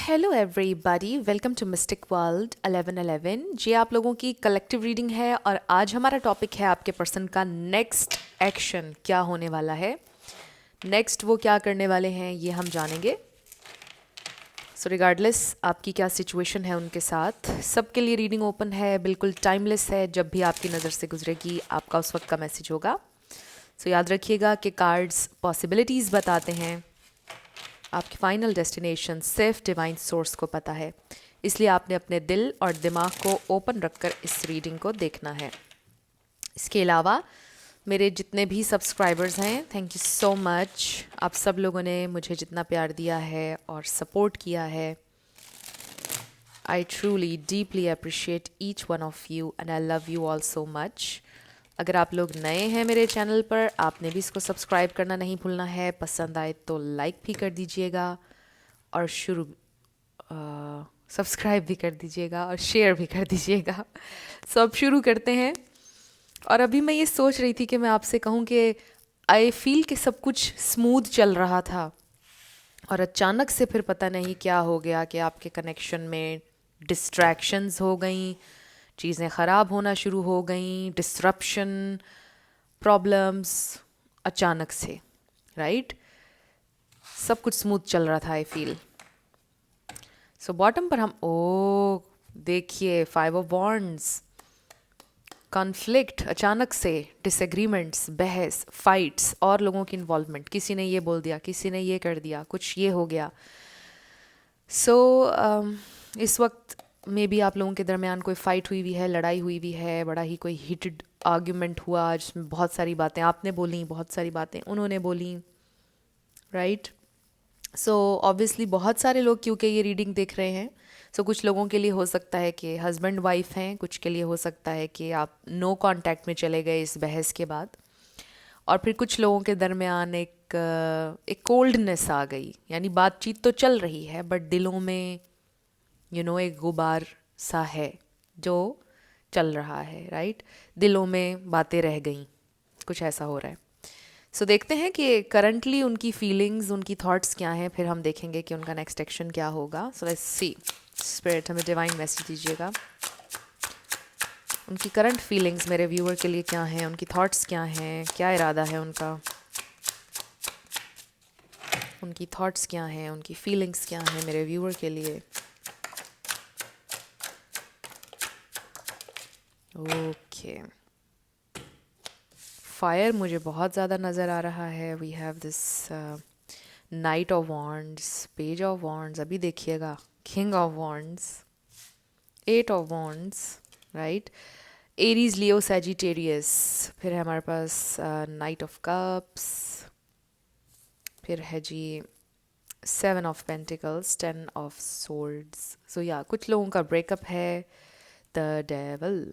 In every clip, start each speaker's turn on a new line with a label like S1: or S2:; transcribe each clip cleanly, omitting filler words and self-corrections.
S1: Hello everybody, welcome to mystic world 1111। जी, आप लोगों की कलेक्टिव रीडिंग है और आज हमारा टॉपिक है आपके पर्सन का नेक्स्ट एक्शन क्या होने वाला है। नेक्स्ट वो क्या करने वाले हैं ये हम जानेंगे। सो रिगार्डलेस आपकी क्या सिचुएशन है उनके साथ, सबके लिए रीडिंग ओपन है, बिल्कुल टाइमलेस है। जब भी आपकी नज़र से गुजरेगी आपका उस वक्त का मैसेज होगा। सो याद रखिएगा कि कार्ड्स पॉसिबिलिटीज़ बताते हैं, आपकी फाइनल डेस्टिनेशन सिर्फ डिवाइन सोर्स को पता है, इसलिए आपने अपने दिल और दिमाग को ओपन रखकर इस रीडिंग को देखना है। इसके अलावा मेरे जितने भी सब्सक्राइबर्स हैं, थैंक यू सो मच। आप सब लोगों ने मुझे जितना प्यार दिया है और सपोर्ट किया है, I truly deeply appreciate each one of you and I love you all so much. अगर आप लोग नए हैं मेरे चैनल पर, आपने भी इसको सब्सक्राइब करना नहीं भूलना है। पसंद आए तो लाइक भी कर दीजिएगा और सब्सक्राइब भी कर दीजिएगा और शेयर भी कर दीजिएगा। सो अब शुरू करते हैं। और अभी मैं ये सोच रही थी कि मैं आपसे कहूँ कि आई फील कि सब कुछ स्मूथ चल रहा था और अचानक से फिर पता नहीं क्या हो गया कि आपके कनेक्शन में डिस्ट्रैक्शंस हो गई, चीज़ें ख़राब होना शुरू हो गई, डिस्रप्शन, प्रॉब्लम्स अचानक से, राइट। सब कुछ स्मूथ चल रहा था आई फील। सो बॉटम पर हम देखिए 5 ऑफ वॉन्ड्स, कॉन्फ्लिक्ट, अचानक से डिसएग्रीमेंट्स, बहस, फाइट्स और लोगों की इन्वॉल्वमेंट। किसी ने ये बोल दिया, किसी ने ये कर दिया, कुछ ये हो गया। इस वक्त मे बी आप लोगों के दरमियान कोई फ़ाइट हुई हुई है, लड़ाई हुई हुई है, बड़ा ही कोई हीटेड आर्ग्यूमेंट हुआ जिसमें बहुत सारी बातें आपने बोली, बहुत सारी बातें उन्होंने बोली, राइट। सो ऑब्वियसली बहुत सारे लोग क्योंकि ये रीडिंग देख रहे हैं, कुछ लोगों के लिए हो सकता है कि हस्बैंड वाइफ हैं, कुछ के लिए हो सकता है कि आप नो कांटेक्ट में चले गए इस बहस के बाद, और फिर कुछ लोगों के दरमियान एक कोल्डनेस आ गई। यानी बातचीत तो चल रही है बट दिलों में एक गुबार सा है जो चल रहा है, राइट। दिलों में बातें रह गई, कुछ ऐसा हो रहा है। देखते हैं कि करंटली उनकी फीलिंग्स, उनकी थॉट्स क्या हैं, फिर हम देखेंगे कि उनका नेक्स्ट एक्शन क्या होगा। लेट्स सी, स्पिरिट हमें डिवाइन मैसेज दीजिएगा। उनकी करंट फीलिंग्स मेरे व्यूअर के लिए क्या हैं, उनकी थॉट्स क्या हैं, क्या इरादा है उनका, उनकी थॉट्स क्या हैं, उनकी फीलिंग्स क्या हैं मेरे व्यूअर के लिए। ओके, फायर मुझे बहुत ज़्यादा नज़र आ रहा है। We have this knight of wands, page of wands, अभी देखिएगा king of wands, 8 of wands, right. Aries, Leo, Sagittarius, फिर है हमारे पास नाइट ऑफ कप्स, फिर है जी 7 ऑफ पेंटिकल्स, 10 ऑफ सोर्ड्स। कुछ लोगों का ब्रेकअप है। द डेवल,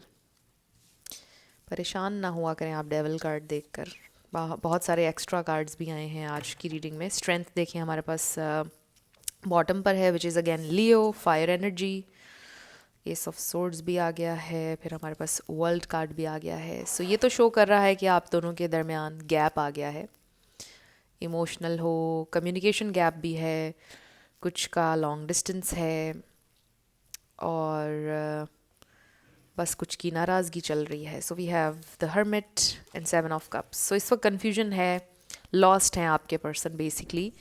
S1: परेशान ना हुआ करें आप डेवल कार्ड देखकर, बहुत सारे एक्स्ट्रा कार्ड्स भी आए हैं आज की रीडिंग में। स्ट्रेंथ देखिए हमारे पास बॉटम पर है, which is again Leo, fire energy, S of swords भी आ गया है, फिर हमारे पास वर्ल्ड कार्ड भी आ गया है। ये तो शो कर रहा है कि आप दोनों के दरमियान गैप आ गया है, इमोशनल हो, कम्युनिकेशन गैप भी है, कुछ का लॉन्ग डिस्टेंस है, और बस कुछ की नाराज़गी चल रही है। We have the hermit and 7 of cups. इस वक्त कन्फ्यूजन है, लॉस्ट हैं आपके person. Basically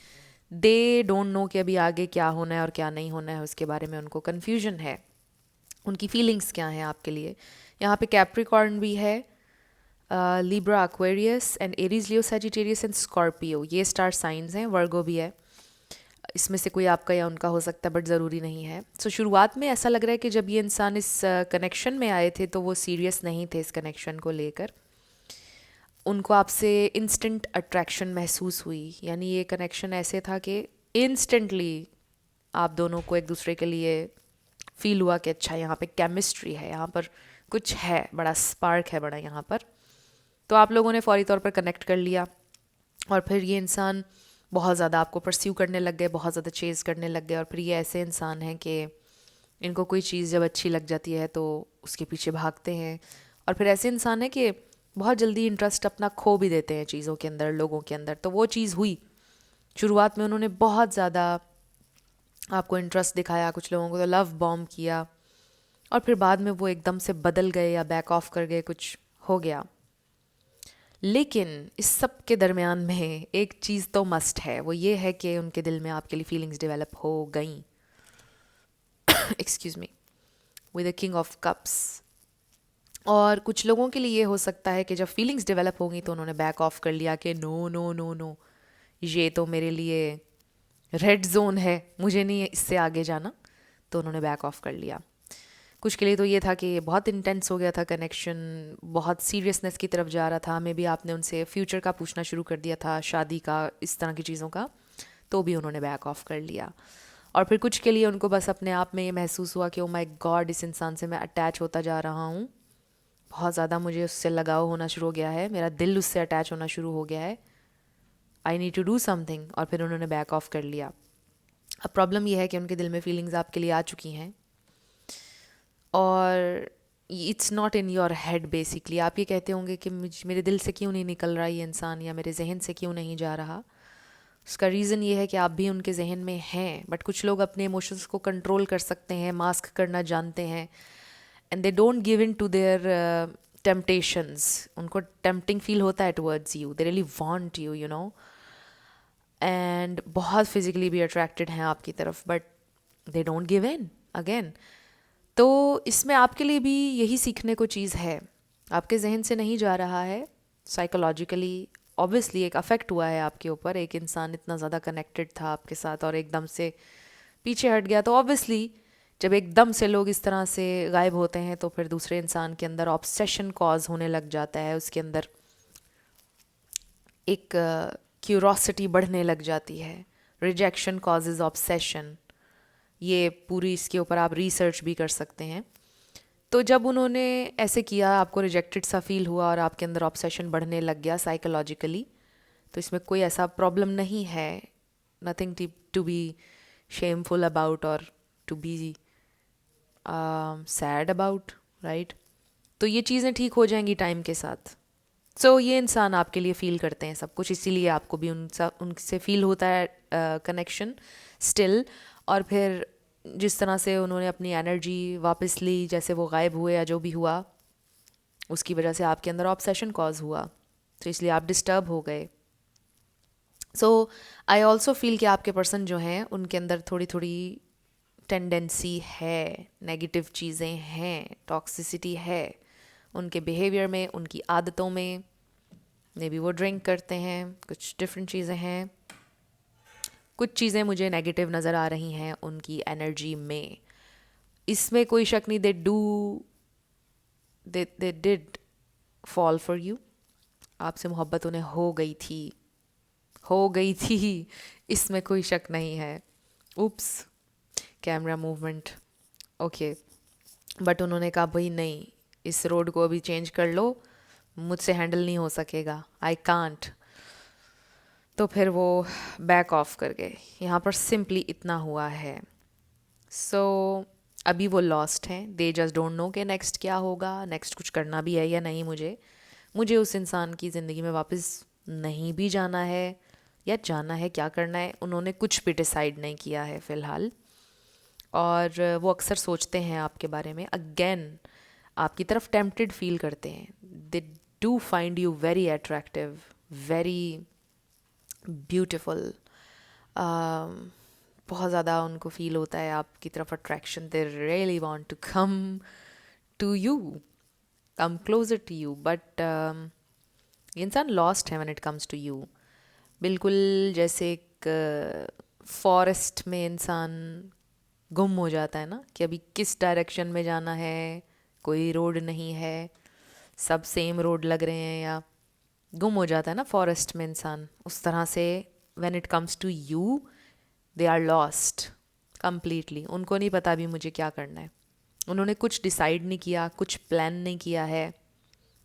S1: they don't know कि अभी आगे क्या होना है और क्या नहीं होना है, उसके बारे में उनको कन्फ्यूजन है। उनकी फीलिंग्स क्या हैं आपके लिए। यहाँ पे कैप्रिकॉर्न भी है, Libra, Aquarius and Aries, Leo, Sagittarius and Scorpio, ये स्टार साइंस हैं। वर्गो भी है, इसमें से कोई आपका या उनका हो सकता है बट ज़रूरी नहीं है। शुरुआत में ऐसा लग रहा है कि जब ये इंसान इस कनेक्शन में आए थे तो वो सीरियस नहीं थे इस कनेक्शन को लेकर। उनको आपसे इंस्टेंट अट्रैक्शन महसूस हुई, यानी ये कनेक्शन ऐसे था कि इंस्टेंटली आप दोनों को एक दूसरे के लिए फील हुआ कि अच्छा यहाँ पे केमिस्ट्री है, यहाँ पर कुछ है, बड़ा स्पार्क है बड़ा यहाँ पर। तो आप लोगों ने फौरी तौर पर कनेक्ट कर लिया और फिर ये इंसान बहुत ज़्यादा आपको परस्यू करने लग गए, बहुत ज़्यादा चेज़ करने लग गए। और फिर ये ऐसे इंसान हैं कि इनको कोई चीज़ जब अच्छी लग जाती है तो उसके पीछे भागते हैं, और फिर ऐसे इंसान है कि बहुत जल्दी इंटरेस्ट अपना खो भी देते हैं चीज़ों के अंदर, लोगों के अंदर। तो वो चीज़ हुई, शुरुआत में उन्होंने बहुत ज़्यादा आपको इंटरेस्ट दिखाया, कुछ लोगों को तो लव बॉम्ब किया, और फिर बाद में वो एकदम से बदल गए या बैक ऑफ कर गए, कुछ हो गया। लेकिन इस सब के दरमियान में एक चीज़ तो मस्ट है, वो ये है कि उनके दिल में आपके लिए फीलिंग्स डेवलप हो गई। Excuse me. With the king of cups. और कुछ लोगों के लिए ये हो सकता है कि जब फीलिंग्स डेवलप होंगी तो उन्होंने बैक ऑफ कर लिया कि नो नो नो नो, ये तो मेरे लिए रेड जोन है, मुझे नहीं इससे आगे जाना, तो उन्होंने बैक ऑफ कर लिया। कुछ के लिए तो ये था कि बहुत इंटेंस हो गया था कनेक्शन, बहुत सीरियसनेस की तरफ जा रहा था, मे बी आपने उनसे फ्यूचर का पूछना शुरू कर दिया था, शादी का, इस तरह की चीज़ों का, तो भी उन्होंने बैक ऑफ कर लिया। और फिर कुछ के लिए उनको बस अपने आप में ये महसूस हुआ कि ओ माय गॉड, इस इंसान से मैं अटैच होता जा रहा हूँ, बहुत ज़्यादा मुझे उससे लगाव होना शुरू हो गया है, मेरा दिल उससे अटैच होना शुरू हो गया है, I need to do something, और फिर उन्होंने बैक ऑफ कर लिया। अब प्रॉब्लम यह है कि उनके दिल में फीलिंग्स आपके लिए आ चुकी हैं, और it's not in your head basically. आप ये कहते होंगे कि मेरे दिल से क्यों नहीं निकल रहा ये इंसान, या मेरे जहन से क्यों नहीं जा रहा। उसका रीज़न ये है कि आप भी उनके जहन में हैं, बट कुछ लोग अपने इमोशंस को कंट्रोल कर सकते हैं, मास्क करना जानते हैं, and they don't give in to their temptations. उनको टेम्पटिंग फील होता है towards you, they really want you, you know, and बहुत फिजिकली भी अट्रैक्टेड हैं आपकी तरफ, but they don't give in again. तो इसमें आपके लिए भी यही सीखने को चीज़ है, आपके जहन से नहीं जा रहा है, साइकोलॉजिकली ऑब्वियसली एक अफेक्ट हुआ है आपके ऊपर, एक इंसान इतना ज़्यादा कनेक्टेड था आपके साथ और एकदम से पीछे हट गया, तो ऑब्वियसली जब एकदम से लोग इस तरह से गायब होते हैं तो फिर दूसरे इंसान के अंदर ऑब्सेशन कॉज होने लग जाता है, उसके अंदर एक क्यूरोसिटी बढ़ने लग जाती है। रिजेक्शन कॉजेज ऑब्सेशन, ये पूरी इसके ऊपर आप रिसर्च भी कर सकते हैं। तो जब उन्होंने ऐसे किया, आपको रिजेक्टेड सा फील हुआ और आपके अंदर ऑब्सेशन बढ़ने लग गया साइकोलॉजिकली, तो इसमें कोई ऐसा प्रॉब्लम नहीं है, nothing to be shameful about और to be sad about, right. तो ये चीज़ें ठीक हो जाएंगी टाइम के साथ। ये इंसान आपके लिए फ़ील करते हैं सब कुछ, इसीलिए आपको भी उनसे फ़ील होता है कनेक्शन स्टिल। और फिर जिस तरह से उन्होंने अपनी एनर्जी वापस ली, जैसे वो गायब हुए या जो भी हुआ, उसकी वजह से आपके अंदर ऑब्सेशन कॉज हुआ, तो इसलिए आप डिस्टर्ब हो गए। आई ऑल्सो फील कि आपके पर्सन जो हैं उनके अंदर थोड़ी थोड़ी टेंडेंसी है, नेगेटिव चीज़ें हैं, टॉक्सिसिटी है उनके बिहेवियर में, उनकी आदतों में। मे बी वो ड्रिंक करते हैं, कुछ डिफरेंट चीज़ें हैं, कुछ चीज़ें मुझे नेगेटिव नज़र आ रही हैं उनकी एनर्जी में, इसमें कोई शक नहीं। They did fall for you, आपसे मोहब्बत उन्हें हो गई थी, इसमें कोई शक नहीं है। उप्स, कैमरा मूवमेंट, ओके। बट उन्होंने कहा भाई नहीं, इस रोड को अभी चेंज कर लो, मुझसे हैंडल नहीं हो सकेगा, आई कांट। तो फिर वो बैक ऑफ कर गए। यहाँ पर सिंपली इतना हुआ है। अभी वो लॉस्ट हैं, दे जस्ट डोंट नो कि नेक्स्ट क्या होगा, नेक्स्ट कुछ करना भी है या नहीं। मुझे उस इंसान की ज़िंदगी में वापस नहीं भी जाना है, या जाना है, क्या करना है, उन्होंने कुछ भी डिसाइड नहीं किया है फ़िलहाल। और वो अक्सर सोचते हैं आपके बारे में, अगेन आपकी तरफ टेम्प्टेड फील करते हैं, they do find you very attractive, very beautiful. बहुत ज़्यादा उनको फील होता है आपकी तरफ attraction, they really want to come to you, come closer to you, but इंसान लॉस्ट है when it comes to you. बिल्कुल जैसे एक फॉरेस्ट में इंसान गुम हो जाता है ना, कि अभी किस डायरेक्शन में जाना है, कोई रोड नहीं है, सब सेम रोड लग रहे हैं, या गुम हो जाता है ना फॉरेस्ट में इंसान, उस तरह से when it comes to you they are lost completely. उनको नहीं पता अभी मुझे क्या करना है, उन्होंने कुछ डिसाइड नहीं किया, कुछ प्लान नहीं किया है।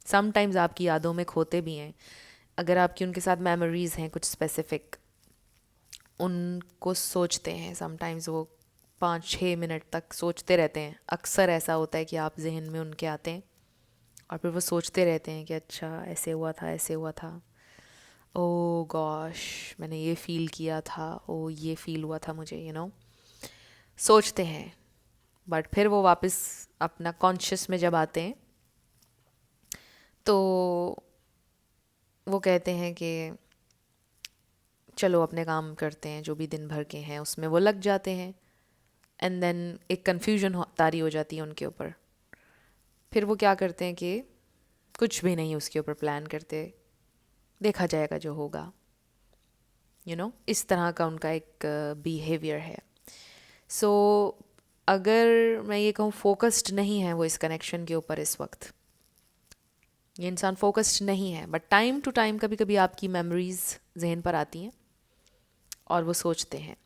S1: समटाइम्स आपकी यादों में खोते भी हैं, अगर आपकी उनके साथ मेमोरीज़ हैं कुछ स्पेसिफिक, उनको सोचते हैं। समटाइम्स वो 5-6 मिनट तक सोचते रहते हैं, अक्सर ऐसा होता है कि आप जहन में उनके आते हैं और फिर वो सोचते रहते हैं कि अच्छा ऐसे हुआ था, ऐसे हुआ था, ओ गॉश मैंने ये फ़ील किया था, ओ ये फ़ील हुआ था मुझे, यू नो। सोचते हैं, बट फिर वो वापस अपना कॉन्शियस में जब आते हैं तो वो कहते हैं कि चलो अपने काम करते हैं, जो भी दिन भर के हैं उसमें वो लग जाते हैं। एंड देन एक कन्फ्यूजन तारी हो जाती है उनके ऊपर। फिर वो क्या करते हैं कि कुछ भी नहीं उसके ऊपर प्लान करते, देखा जाएगा जो होगा, इस तरह का उनका एक बिहेवियर है। सो अगर मैं ये कहूँ फोकस्ड नहीं है वो इस कनेक्शन के ऊपर इस वक्त, ये इंसान फोकस्ड नहीं है, बट टाइम टू टाइम कभी कभी आपकी मेमोरीज जहन पर आती हैं और वो सोचते हैं।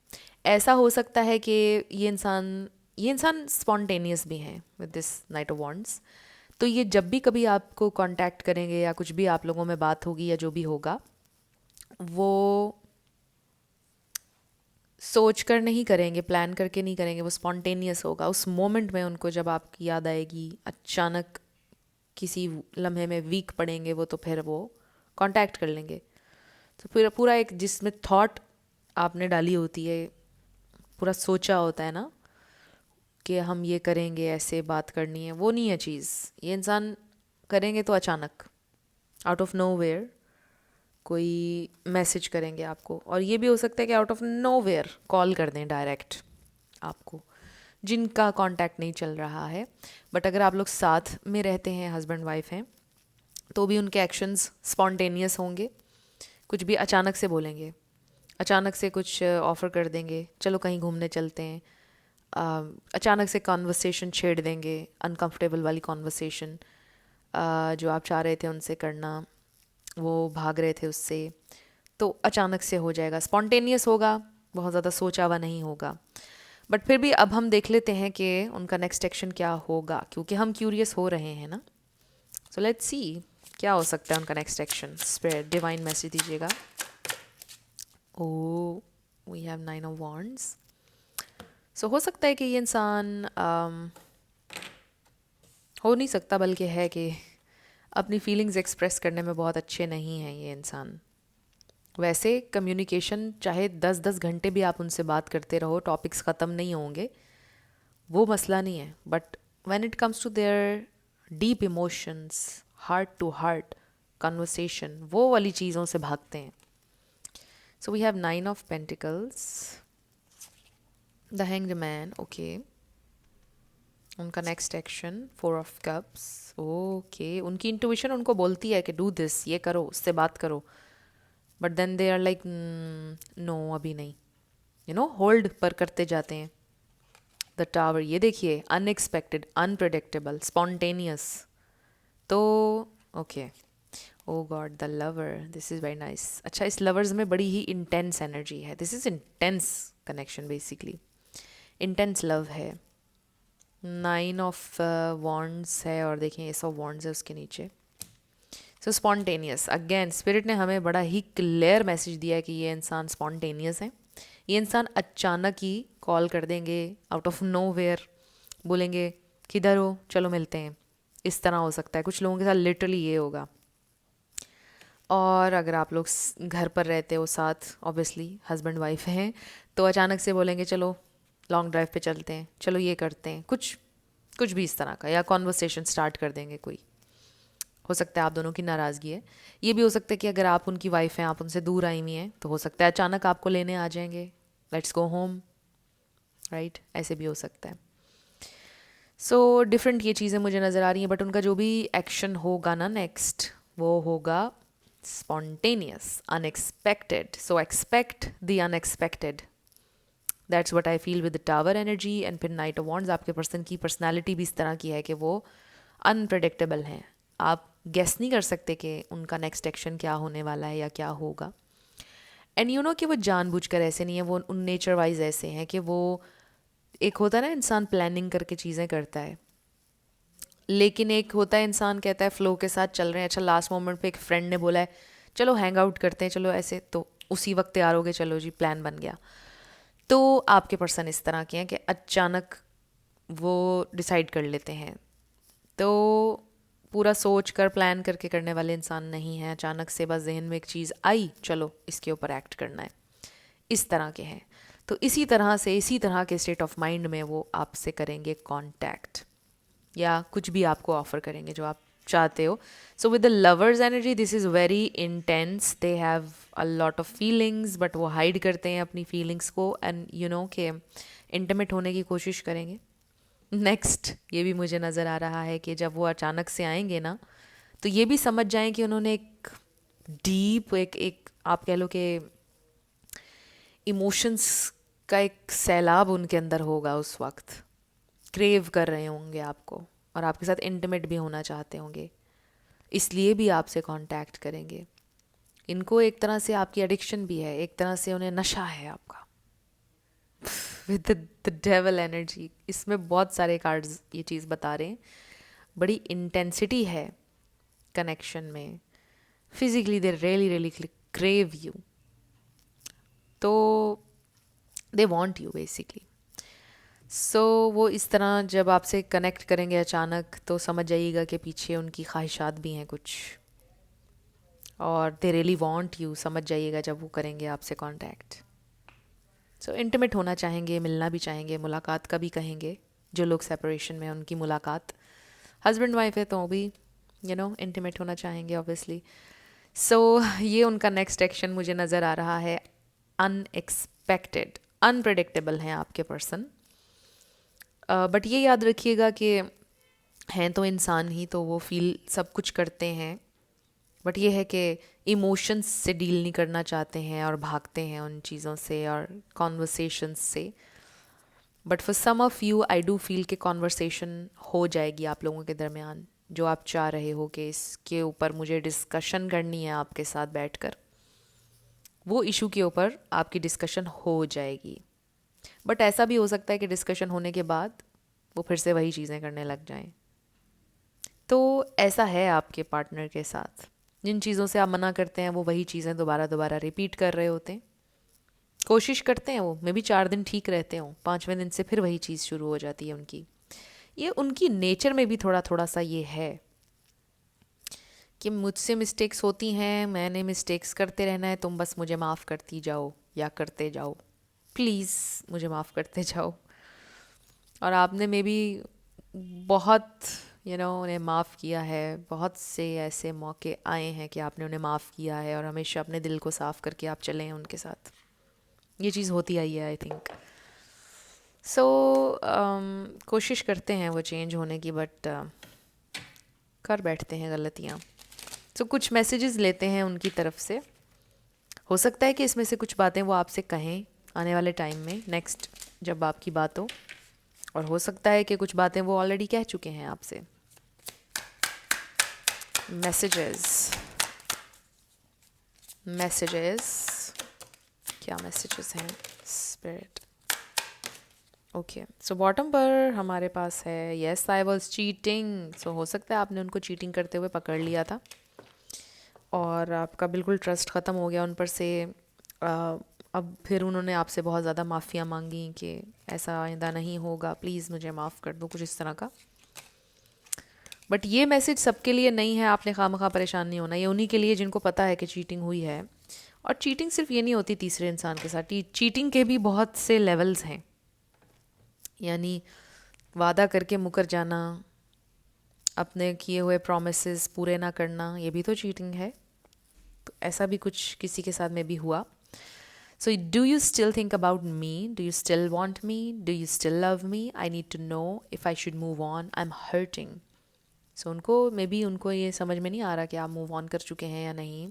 S1: ऐसा हो सकता है कि ये इंसान स्पॉन्टेनियस भी हैं with this knight of wands. तो ये जब भी कभी आपको कांटेक्ट करेंगे या कुछ भी आप लोगों में बात होगी या जो भी होगा, वो सोच कर नहीं करेंगे, प्लान करके नहीं करेंगे, वो स्पॉन्टेनियस होगा। उस मोमेंट में उनको जब आपकी याद आएगी, अचानक किसी लम्हे में वीक पड़ेंगे वो, तो फिर वो कांटेक्ट कर लेंगे। तो फिर पूरा एक जिसमें थॉट आपने डाली होती है, पूरा सोचा होता है ना कि हम ये करेंगे, ऐसे बात करनी है, वो नहीं है चीज़। ये इंसान करेंगे तो अचानक आउट ऑफ नोवेयर कोई मैसेज करेंगे आपको, और ये भी हो सकता है कि आउट ऑफ नोवेयर कॉल कर दें डायरेक्ट आपको, जिनका कांटेक्ट नहीं चल रहा है। बट अगर आप लोग साथ में रहते हैं, हस्बैंड वाइफ हैं, तो भी उनके एक्शंस स्पॉन्टेनियस होंगे। कुछ भी अचानक से बोलेंगे, अचानक से कुछ ऑफ़र कर देंगे, चलो कहीं घूमने चलते हैं। अचानक से कॉन्वर्सेशन छेड़ देंगे, अनकंफर्टेबल वाली कॉन्वर्सेशन जो आप चाह रहे थे उनसे करना, वो भाग रहे थे उससे, तो अचानक से हो जाएगा, स्पॉन्टेनियस होगा, बहुत ज़्यादा सोचा हुआ नहीं होगा। बट फिर भी अब हम देख लेते हैं कि उनका नेक्स्ट एक्शन क्या होगा, क्योंकि हम क्यूरियस हो रहे हैं ना। सो लेट्स सी क्या हो सकता है उनका next action. Spirit divine message दीजिएगा। ओ, वी हैव 9 ऑफ वॉन्ड्स। सो हो सकता है कि ये इंसान हो नहीं सकता, बल्कि है कि अपनी फीलिंग्स एक्सप्रेस करने में बहुत अच्छे नहीं हैं ये इंसान। वैसे कम्युनिकेशन चाहे 10-10 घंटे भी आप उनसे बात करते रहो, टॉपिक्स ख़त्म नहीं होंगे, वो मसला नहीं है। But when it comes to their deep emotions, heart to heart conversation, वो वाली चीज़ों से भागते हैं। So we have 9 of pentacles, the hanged man, okay. उनका next action 4 of cups, okay. उनकी इंट्यूशन उनको बोलती है कि डू दिस, ये करो, उससे बात करो, but then they are like no, अभी नहीं, होल्ड पर करते जाते हैं। द टावर, ये देखिए, अनएक्सपेक्टेड, अनप्रेडिक्टेबल, स्पॉन्टेनियस। तो okay, oh god, the lover, this is very nice. अच्छा, इस लवर्स में बड़ी ही इंटेंस एनर्जी है, this is intense connection, basically intense love है। 9 ऑफ वॉन्ड्स है, और देखिए एस ऑफ वॉन्ड्स है उसके नीचे। सो स्पॉन्टेनियस, अगेन स्पिरिट ने हमें बड़ा ही क्लियर मैसेज दिया है कि ये इंसान स्पॉन्टेनियस है। ये इंसान अचानक ही कॉल कर देंगे, आउट ऑफ नो वेयर बोलेंगे किधर हो, चलो मिलते हैं, इस तरह हो सकता है। कुछ लोगों के साथ लिटरली ये होगा। और अगर आप लोग घर पर रहते हो साथ, ऑब्वियसली हस्बैंड वाइफ हैं, तो अचानक से बोलेंगे चलो लॉन्ग ड्राइव पे चलते हैं, चलो ये करते हैं, कुछ भी इस तरह का, या कॉन्वर्सेशन स्टार्ट कर देंगे कोई। हो सकता है आप दोनों की नाराज़गी है। ये भी हो सकता है कि अगर आप उनकी वाइफ हैं, आप उनसे दूर आई हुई हैं, तो हो सकता है अचानक आपको लेने आ जाएंगे, लेट्स गो होम, राइट, ऐसे भी हो सकता है। सो डिफरेंट ये चीज़ें मुझे नज़र आ रही हैं। बट उनका जो भी एक्शन होगा ना नेक्स्ट, वो होगा spontaneous, unexpected. So expect the unexpected, that's what I feel with the tower energy. And फिर नाइट ऑफ वॉन्ड्स, आपके पर्सन की पर्सनैलिटी भी इस तरह की है कि वो अनप्रडिक्टेबल हैं। आप गेस नहीं कर सकते कि उनका नेक्स्ट एक्शन क्या होने वाला है या क्या होगा। एंड कि वो जानबूझकर ऐसे नहीं है, वो उन नेचर वाइज ऐसे हैं कि वो, एक होता है ना इंसान प्लानिंग करके चीज़ें करता है, लेकिन एक होता है इंसान कहता है फ्लो के साथ चल रहे हैं, अच्छा लास्ट मोमेंट पे एक फ्रेंड ने बोला है चलो हैंग आउट करते हैं, चलो ऐसे, तो उसी वक्त तैयार हो गए, चलो जी प्लान बन गया। तो आपके पर्सन इस तरह के हैं कि अचानक वो डिसाइड कर लेते हैं, तो पूरा सोच कर प्लान करके करने वाले इंसान नहीं हैं। अचानक से बस जहन में एक चीज़ आई, चलो इसके ऊपर एक्ट करना है, इस तरह के हैं। तो इसी तरह से, इसी तरह के स्टेट ऑफ माइंड में वो आपसे करेंगे कांटेक्ट, या कुछ भी आपको ऑफर करेंगे जो आप चाहते हो. So with the lovers energy this is very intense. They have a lot of feelings, but वो हाइड करते हैं अपनी फीलिंग्स को, एंड यू नो के इंटीमेट होने की कोशिश करेंगे. नेक्स्ट ये भी मुझे नज़र आ रहा है कि जब वो अचानक से आएंगे ना, तो ये भी समझ जाएं कि उन्होंने एक डीप, एक आप कह लो कि इमोशंस का एक सैलाब उनके अंदर होगा उस वक्त. क्रेव कर रहे होंगे आपको, और आपके साथ इंटीमेट भी होना चाहते होंगे, इसलिए भी आपसे कांटेक्ट करेंगे. इनको एक तरह से आपकी एडिक्शन भी है, एक तरह से उन्हें नशा है आपका विद द डेविल एनर्जी. इसमें बहुत सारे कार्ड्स ये चीज़ बता रहे हैं. बड़ी इंटेंसिटी है कनेक्शन में. Physically they really really crave you. तो दे वांट यू बेसिकली. सो वो इस तरह जब आपसे कनेक्ट करेंगे अचानक, तो समझ जाइएगा कि पीछे उनकी ख्वाहिशात भी हैं कुछ, और दे रियली वांट यू. समझ जाइएगा जब वो करेंगे आपसे कांटेक्ट. सो इंटीमेट होना चाहेंगे, मिलना भी चाहेंगे, मुलाकात का भी कहेंगे. जो लोग सेपरेशन में हैं उनकी मुलाकात, हस्बैंड वाइफ है तो भी यू नो इंटीमेट होना चाहेंगे ऑब्वियसली. सो ये उनका नेक्स्ट एक्शन मुझे नज़र आ रहा है. अनएक्सपेक्टेड, अनप्रेडिक्टेबल हैं आपके पर्सन. बट ये याद रखिएगा कि हैं तो इंसान ही, तो वो फील सब कुछ करते हैं. बट ये है कि इमोशंस से डील नहीं करना चाहते हैं और भागते हैं उन चीज़ों से और कॉन्वर्सेशंस से. But for some of you I do feel कि कॉन्वर्सेशन हो जाएगी आप लोगों के दरमियान, जो आप चाह रहे हो कि इसके ऊपर मुझे डिस्कशन करनी है आपके साथ बैठकर. वो इशू के ऊपर आपकी डिस्कशन हो जाएगी. बट ऐसा भी हो सकता है कि डिस्कशन होने के बाद वो फिर से वही चीज़ें करने लग जाएं. तो ऐसा है आपके पार्टनर के साथ. जिन चीज़ों से आप मना करते हैं वो वही चीज़ें दोबारा दोबारा रिपीट कर रहे होते हैं. कोशिश करते हैं वो, मे बी 4 दिन ठीक रहते हों, 5वें दिन से फिर वही चीज़ शुरू हो जाती है उनकी. ये उनकी नेचर में भी थोड़ा थोड़ा सा ये है कि मुझसे मिस्टेक्स होती हैं, मैंने मिस्टेक्स करते रहना है, तुम बस मुझे माफ़ करती जाओ या करते जाओ, प्लीज़ मुझे माफ़ करते जाओ. और आपने मे बी बहुत उन्हें माफ़ किया है. बहुत से ऐसे मौके आए हैं कि आपने उन्हें माफ़ किया है, और हमेशा अपने दिल को साफ़ करके आप चले हैं उनके साथ. ये चीज़ होती आई है आई थिंक. सो कोशिश करते हैं वो चेंज होने की, बट कर बैठते हैं गलतियाँ. सो कुछ मैसेजेस लेते हैं उनकी तरफ से. हो सकता है कि इसमें से कुछ बातें वो आपसे कहें आने वाले टाइम में, नेक्स्ट जब आपकी बात हो, और हो सकता है कि कुछ बातें वो ऑलरेडी कह चुके हैं आपसे. मैसेजेस क्या मैसेजेस हैं स्पिरिट. ओके, सो बॉटम पर हमारे पास है येस आई वॉज चीटिंग. सो हो सकता है आपने उनको चीटिंग करते हुए पकड़ लिया था और आपका बिल्कुल ट्रस्ट ख़त्म हो गया उन पर से. अब फिर उन्होंने आपसे बहुत ज़्यादा माफ़ियाँ मांगी कि ऐसा आइंदा नहीं होगा, प्लीज़ मुझे माफ़ कर दो, कुछ इस तरह का. बट ये मैसेज सबके लिए नहीं है, आपने खामखा परेशान नहीं होना. ये उन्हीं के लिए जिनको पता है कि चीटिंग हुई है. और चीटिंग सिर्फ ये नहीं होती तीसरे इंसान के साथ. चीटिंग के भी बहुत से लेवल्स हैं. यानी वादा करके मुकर जाना, अपने किए हुए प्रॉमिसेस पूरे ना करना, ये भी तो चीटिंग है. तो ऐसा भी कुछ किसी के साथ में भी हुआ. So do you still think about me? Do you still want me? Do you still love me? I need to know if I should move on. I'm hurting. So उनको मे बी उनको ये समझ में नहीं आ रहा कि आप move on कर चुके हैं या नहीं,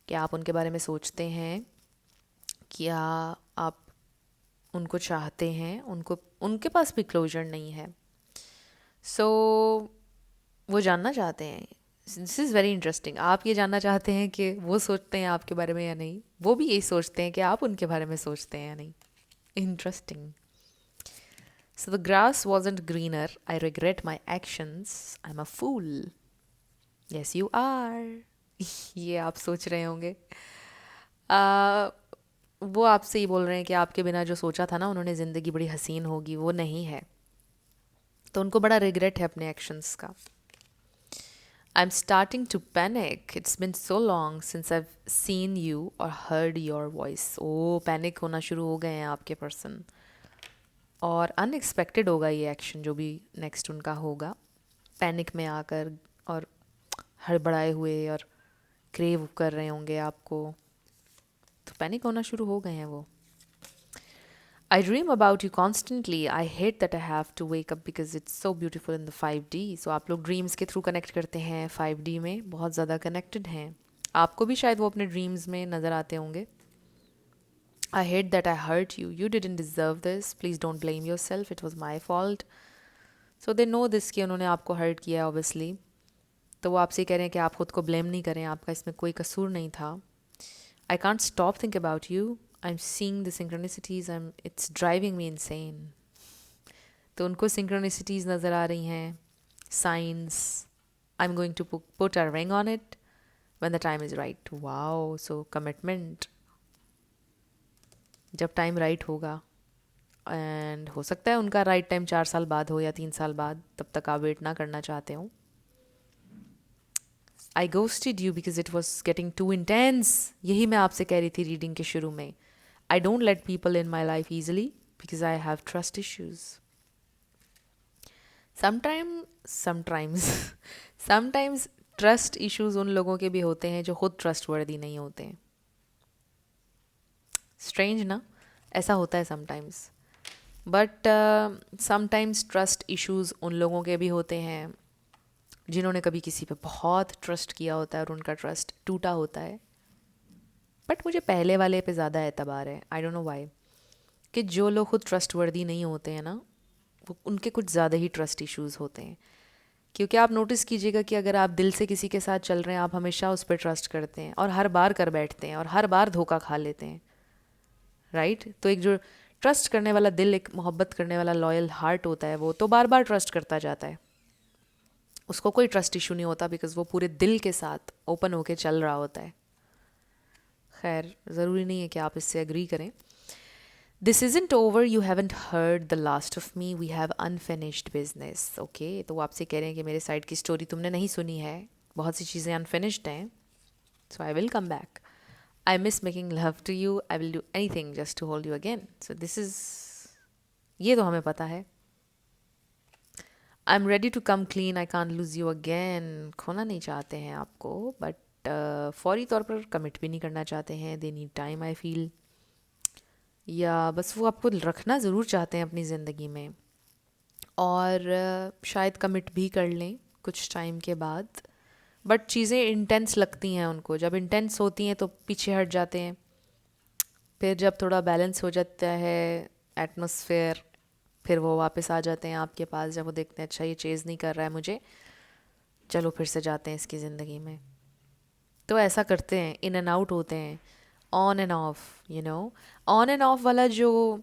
S1: कि आप उनके बारे में सोचते हैं, क्या आप उनको चाहते हैं. उनको उनके पास भी क्लोजर नहीं है. सो वो जानना चाहते हैं. This is very interesting. आप ये जानना चाहते हैं कि वो सोचते हैं आपके बारे में या नहीं, वो भी यही सोचते हैं कि आप उनके बारे में सोचते हैं या नहीं. Interesting. So the grass wasn't greener, I regret my actions, I am a fool. Yes you are. ये आप सोच रहे होंगे. वो आपसे ही बोल रहे हैं कि आपके बिना जो सोचा था ना उन्होंने ज़िंदगी बड़ी हसीन होगी, वो नहीं है. तो उनको बड़ा रिग्रेट है अपने एक्शंस का. I'm starting to panic. It's been so long since I've seen you or heard your voice. Oh panic होना शुरू हो गए हैं आपके पर्सन, और अनएक्सपेक्टेड होगा ये एक्शन जो भी नेक्स्ट उनका होगा, पैनिक में आकर और हड़बड़ाए हुए और क्रेव कर रहे होंगे आपको, तो पैनिक होना शुरू हो गए हैं वो. I dream about you constantly. I hate that I have to wake up because it's so beautiful in the 5D. So आप लोग ड्रीम्स के थ्रू कनेक्ट करते हैं 5D में, बहुत ज़्यादा कनेक्टेड हैं. आपको भी शायद वो अपने ड्रीम्स में नज़र आते होंगे. I hate that I hurt you. You didn't deserve this. Please don't blame yourself. It was my fault. So they know this कि उन्होंने आपको हर्ट किया है obviously. तो वो आपसे कह रहे हैं कि आप खुद को ब्लेम नहीं करें, आपका इसमें कोई कसूर नहीं था. I can't stop think about you. I'm seeing the synchronicities. It's driving me insane. तो उनको synchronicities नज़र आ रही हैं, signs. I'm going to put a ring on it when the time is right. Wow, so commitment. जब time right होगा, and हो सकता है उनका राइट टाइम 4 साल बाद हो या 3 साल बाद, तब तक आप वेट ना करना चाहते हो. I ghosted you because it was getting too intense. यही मैं आपसे कह रही थी रीडिंग के शुरू में. I don't let people in my life easily because I have trust issues. Sometimes trust issues उन लोगों के भी होते हैं जो खुद trustworthy नहीं होते हैं. Strange ना, ऐसा होता है sometimes. But sometimes trust issues उन लोगों के भी होते हैं जिन्होंने कभी किसी पे बहुत ट्रस्ट किया होता है और उनका ट्रस्ट टूटा होता है. बट मुझे पहले वाले पे ज़्यादा एतबार है. आई डोंट नो व्हाई, कि जो लोग खुद ट्रस्टवर्दी नहीं होते हैं ना, वो उनके कुछ ज़्यादा ही ट्रस्ट इश्यूज़ होते हैं. क्योंकि आप नोटिस कीजिएगा कि अगर आप दिल से किसी के साथ चल रहे हैं, आप हमेशा उस पर ट्रस्ट करते हैं और हर बार कर बैठते हैं और हर बार धोखा खा लेते हैं, राइट. तो एक जो ट्रस्ट करने वाला दिल, एक मोहब्बत करने वाला लॉयल हार्ट होता है, वो तो बार बार ट्रस्ट करता जाता है. उसको कोई ट्रस्ट इशू नहीं होता बिकॉज वो पूरे दिल के साथ ओपन होके चल रहा होता है. खैर, ज़रूरी नहीं है कि आप इससे एग्री करें. This isn't over, you haven't heard the last of me, we have unfinished business. Okay, तो वो आपसे कह रहे हैं कि मेरे साइड की स्टोरी तुमने नहीं सुनी है, बहुत सी चीज़ें अनफिनिश्ड हैं. So I will come back. I miss making love to you. I will do anything just to hold you again. So this is, ये तो हमें पता है. I am ready to come clean, I can't lose you again. खोना नहीं चाहते हैं आपको, बट फौरी तौर पर कमिट भी नहीं करना चाहते हैं. They need time, I feel. या बस वो आपको रखना ज़रूर चाहते हैं अपनी ज़िंदगी में, और शायद कमिट भी कर लें कुछ टाइम के बाद. बट चीज़ें इंटेंस लगती हैं उनको. जब इंटेंस होती हैं तो पीछे हट जाते हैं. फिर जब थोड़ा बैलेंस हो जाता है एटमॉस्फेयर, फिर वो वापस आ जाते हैं आपके पास. जब वो देखते हैं अच्छा ये चेज़ नहीं कर रहा है मुझे, चलो फिर से जाते हैं इसकी ज़िंदगी में. तो ऐसा करते हैं, इन एंड आउट होते हैं, on end of. You know, on end of वाला जो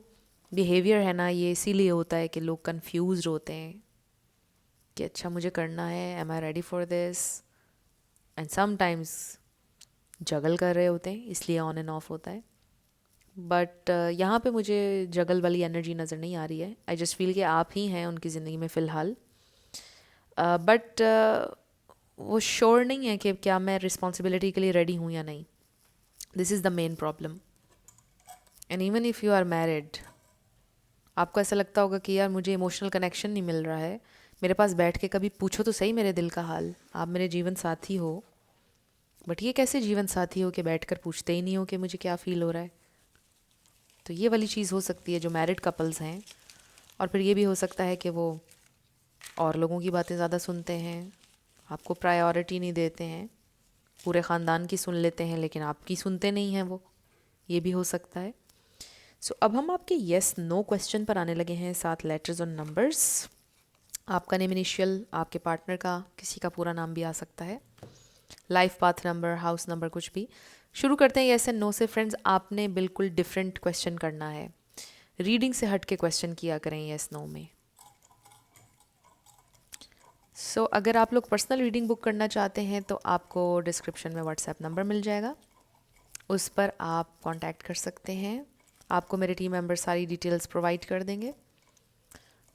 S1: बिहेवियर है ना, ये इसीलिए होता है कि लोग कंफ्यूज होते हैं कि अच्छा मुझे करना है, am I ready for this. And sometimes juggle कर रहे होते हैं, इसलिए ऑन एंड ऑफ होता है. बट यहाँ पे मुझे जगल वाली एनर्जी नज़र नहीं आ रही है. आई जस्ट फील कि आप ही हैं उनकी ज़िंदगी में फ़िलहाल. बट वो श्योर नहीं है कि क्या मैं रिस्पॉन्सिबिलिटी के लिए रेडी हूँ या नहीं. This is the main problem. And even if you are married, आपको ऐसा लगता होगा कि यार मुझे इमोशनल कनेक्शन नहीं मिल रहा है, मेरे पास बैठ के कभी पूछो तो सही मेरे दिल का हाल. आप मेरे जीवन साथी हो, बट ये कैसे जीवन साथी हो कि बैठ कर पूछते ही नहीं हो कि मुझे क्या फ़ील हो रहा है. तो ये वाली चीज़ हो सकती है जो मैरिड कपल्स हैं. और फिर ये भी हो सकता है कि वो और लोगों की बातें ज़्यादा सुनते हैं, आपको प्रायोरिटी नहीं देते हैं, पूरे ख़ानदान की सुन लेते हैं लेकिन आपकी सुनते नहीं हैं वो. ये भी हो सकता है. सो अब हम आपके येस नो क्वेश्चन पर आने लगे हैं, 7 लेटर्स और नंबर्स. आपका नेम इनिशियल, आपके पार्टनर का, किसी का पूरा नाम भी आ सकता है, life path number, house number, कुछ भी. शुरू करते हैं येस एंड नो से. फ्रेंड्स, आपने बिल्कुल डिफरेंट क्वेश्चन करना है. रीडिंग से हट के क्वेश्चन किया करें येस नो में. सो अगर आप लोग पर्सनल रीडिंग बुक करना चाहते हैं तो आपको डिस्क्रिप्शन में व्हाट्सएप नंबर मिल जाएगा, उस पर आप कांटेक्ट कर सकते हैं. आपको मेरे टीम मेंबर सारी डिटेल्स प्रोवाइड कर देंगे.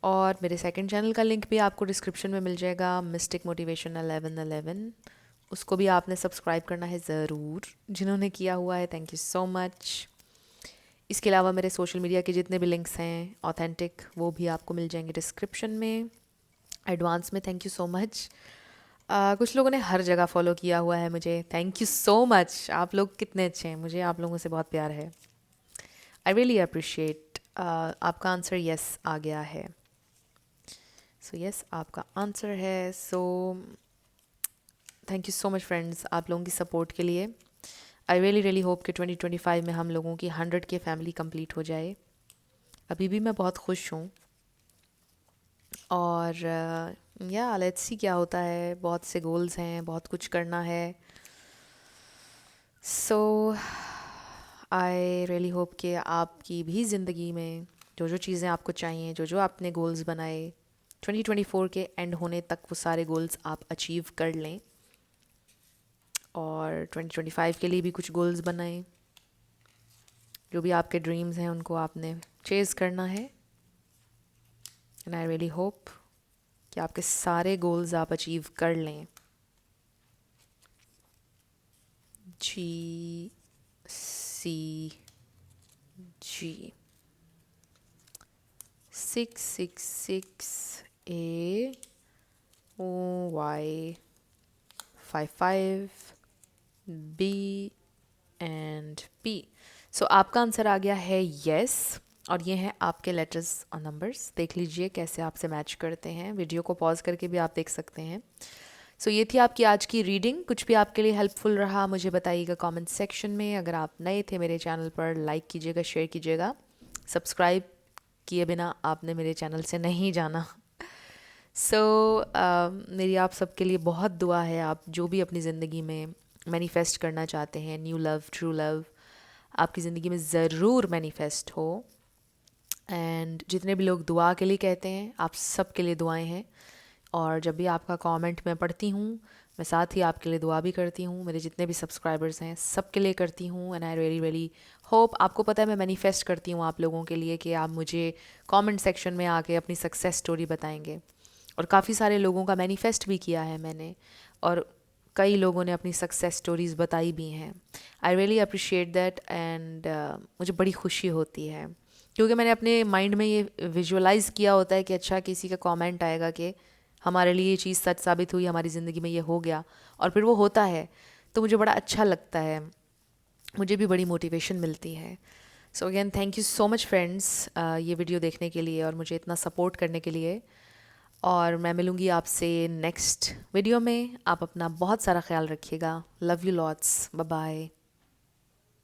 S1: और मेरे सेकंड चैनल का लिंक भी आपको डिस्क्रिप्शन में मिल जाएगा, मिस्टिक मोटिवेशन 1111। उसको भी आपने सब्सक्राइब करना है ज़रूर। जिन्होंने किया हुआ है, थैंक यू सो मच। इसके अलावा मेरे सोशल मीडिया के जितने भी लिंक्स हैं ऑथेंटिक, वो भी आपको मिल जाएंगे डिस्क्रिप्शन में। एडवांस में थैंक यू सो मच। कुछ लोगों ने हर जगह फॉलो किया हुआ है मुझे, थैंक यू सो मच। आप लोग कितने अच्छे हैं, मुझे आप लोगों से बहुत प्यार है। I really appreciate. आपका आंसर यस आ गया है। सो यस आपका आंसर है। So thank you so much friends आप लोगों की सपोर्ट के लिए। आई रियली होप कि 2025 में हम लोगों की 100 के फैमिली कंप्लीट हो जाए। अभी भी मैं बहुत खुश हूँ और या लेट्स सी क्या होता है। बहुत से गोल्स हैं, बहुत कुछ करना है। सो आई रियली होप कि आपकी भी ज़िंदगी में जो जो चीज़ें आपको चाहिए, जो जो आपने गोल्स बनाए, 2024 के एंड होने तक वो सारे गोल्स आप अचीव कर लें। और 2025 के लिए भी कुछ गोल्स बनाएं। जो भी आपके ड्रीम्स हैं उनको आपने चेज़ करना है। एंड आई रियली होप कि आपके सारे गोल्स आप अचीव कर लें। जी सी जी 666AOY55B एंड P। सो आपका आंसर आ गया है यस। और ये हैं आपके लेटर्स और नंबर्स। देख लीजिए कैसे आपसे मैच करते हैं। वीडियो को पॉज करके भी आप देख सकते हैं। सो ये थी आपकी आज की रीडिंग। कुछ भी आपके लिए हेल्पफुल रहा मुझे बताइएगा कमेंट सेक्शन में। अगर आप नए थे मेरे चैनल पर, लाइक कीजिएगा, शेयर कीजिएगा। सब्सक्राइब किए बिना आपने मेरे चैनल से नहीं जाना। सो मेरी आप सबके लिए बहुत दुआ है। आप जो भी अपनी ज़िंदगी में मैनिफेस्ट करना चाहते हैं, न्यू लव, ट्रू लव, आपकी ज़िंदगी में ज़रूर मैनिफेस्ट हो। एंड जितने भी लोग दुआ के लिए कहते हैं, आप सब के लिए दुआएं हैं। और जब भी आपका कमेंट मैं पढ़ती हूँ, मैं साथ ही आपके लिए दुआ भी करती हूँ। मेरे जितने भी सब्सक्राइबर्स हैं सब के लिए करती हूँ। एंड आई रियली होप, आपको पता है मैं मैनिफेस्ट करती हूँ आप लोगों के लिए कि आप मुझे कमेंट सेक्शन में आके अपनी सक्सेस स्टोरी बताएंगे। और काफ़ी सारे लोगों का मैनिफेस्ट भी किया है मैंने, और कई लोगों ने अपनी सक्सेस स्टोरीज़ बताई भी हैं। I really appreciate that. And मुझे बड़ी खुशी होती है क्योंकि मैंने अपने माइंड में ये विजुअलाइज़ किया होता है कि अच्छा किसी का कमेंट आएगा कि हमारे लिए ये चीज़ सच साबित हुई, हमारी ज़िंदगी में ये हो गया, और फिर वो होता है तो मुझे बड़ा अच्छा लगता है। मुझे भी बड़ी मोटिवेशन मिलती है। So again thank you so much friends ये वीडियो देखने के लिए और मुझे इतना सपोर्ट करने के लिए। और मैं मिलूँगी आपसे नेक्स्ट वीडियो में। आप अपना बहुत सारा ख्याल रखिएगा। Love you lots. Bye bye.